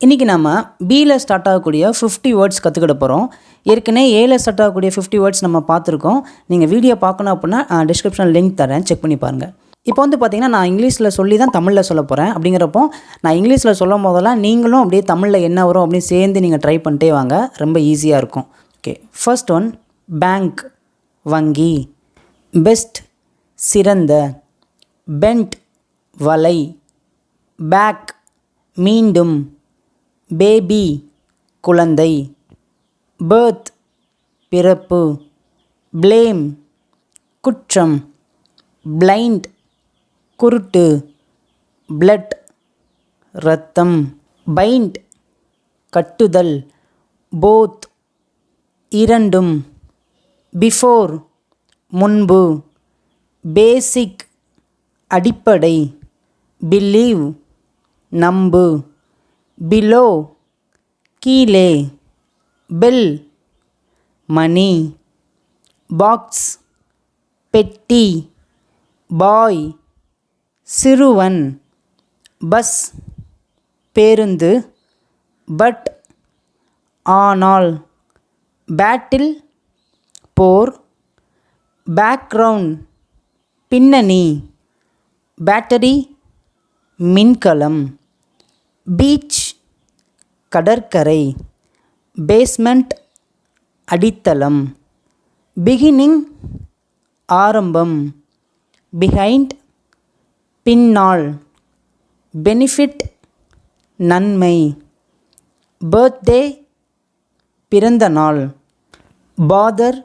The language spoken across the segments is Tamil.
இன்றைக்கி நம்ம பியில் ஸ்டார்ட் ஆகக்கூடிய 50 வேர்ட்ஸ் கற்றுக்கிட போகிறோம். ஏற்கனவே ஏல ஸ்டார்ட் ஆகக்கூடிய 50 வேர்ட்ஸ் நம்ம பார்த்துருக்கோம். நீங்கள் வீடியோ பார்க்கணும் அப்படின்னா டிஸ்கிரிப்ஷனில் லிங்க் தரேன், செக் பண்ணி பாருங்கள். இப்போ வந்து பார்த்திங்கன்னா நான் இங்கிலீஷில் சொல்லி தான் தமிழில் சொல்ல போகிறேன். அப்படிங்கிறப்போ நான் இங்கிலீஷில் சொல்லும் போதெல்லாம் நீங்களும் அப்படியே தமிழில் என்ன வரும் அப்படின்னு சேர்ந்து நீங்கள் ட்ரை பண்ணிட்டே வாங்க, ரொம்ப ஈஸியாக இருக்கும். ஓகே, ஃபர்ஸ்ட் ஒன் பேங்க் வங்கி, பெஸ்ட் சிறந்த, பெண்ட் வலை, பேக் மீண்டும், பேபி குழந்தை, பர்த் பிறப்பு, ப்ளேம் குற்றம், பிளைண்ட் குருட்டு, பிளட் இரத்தம், பைண்ட் கட்டுதல், போத் இரண்டும், பிஃபோர் முன்பு, பேசிக் அடிப்படை, பிலீவ் நம்பு, பிலோ கீழே, பெல் மணி, பாக்ஸ் பெட்டி, பாய் சிறுவன், பஸ் பேருந்து, பட் ஆனால், பேட்டில் போர், பேக்ரவுண்ட் பின்னணி, பேட்டரி மின்கலம், பீச் கடற்கரை, பேஸ்மெண்ட் அடித்தளம், பிகினிங் ஆரம்பம், பிஹைண்ட் பின்னால், பெனிஃபிட் நன்மை, பர்த்டே பிறந்த நாள், பாதர்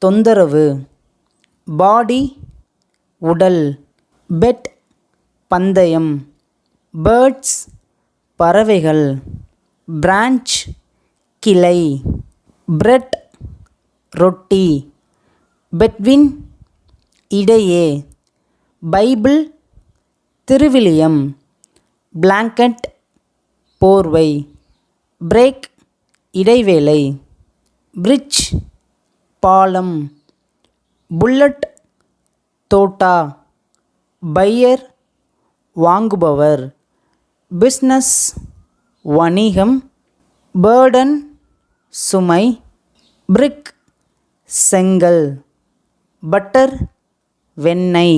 தொந்தரவு, பாடி உடல், பெட் பந்தயம், பேர்ட்ஸ் பறவைகள், பிரான்ச் கிளை, பிரெட் ரொட்டி, பெட்வின் இடையே, பைபிள் திருவிலியம், பிளாங்கெட் போர்வை, பிரேக் இடைவேளை, பிரிட்ஜ் பாலம், புல்லட் தோட்டா, பையர் வாங்குபவர், பிஸ்னஸ் வணிகம், பேர்டன் சுமை, பிரிக் செங்கல், பட்டர் வெண்ணெய்,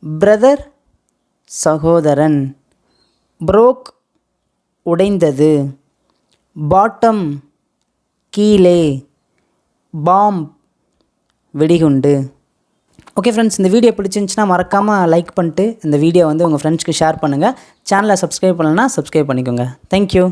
பிரதர் சகோதரன், புரோக் உடைந்தது, பாட்டம் கீழே, பாம்ப் வெடிகுண்டு. ஓகே ஃப்ரெண்ட்ஸ், இந்த வீடியோ பிடிச்சிருந்துச்சுன்னா மறக்காமல் லைக் பண்ணிட்டு இந்த வீடியோ வந்து உங்கள் ஃப்ரெண்ட்ஸ்க்கு ஷேர் பண்ணுங்கள். சேனலை சப்ஸ்கிரைப் பண்ணலைன்னா சப்ஸ்கிரைப் பண்ணிக்கோங்க. தேங்க்யூ.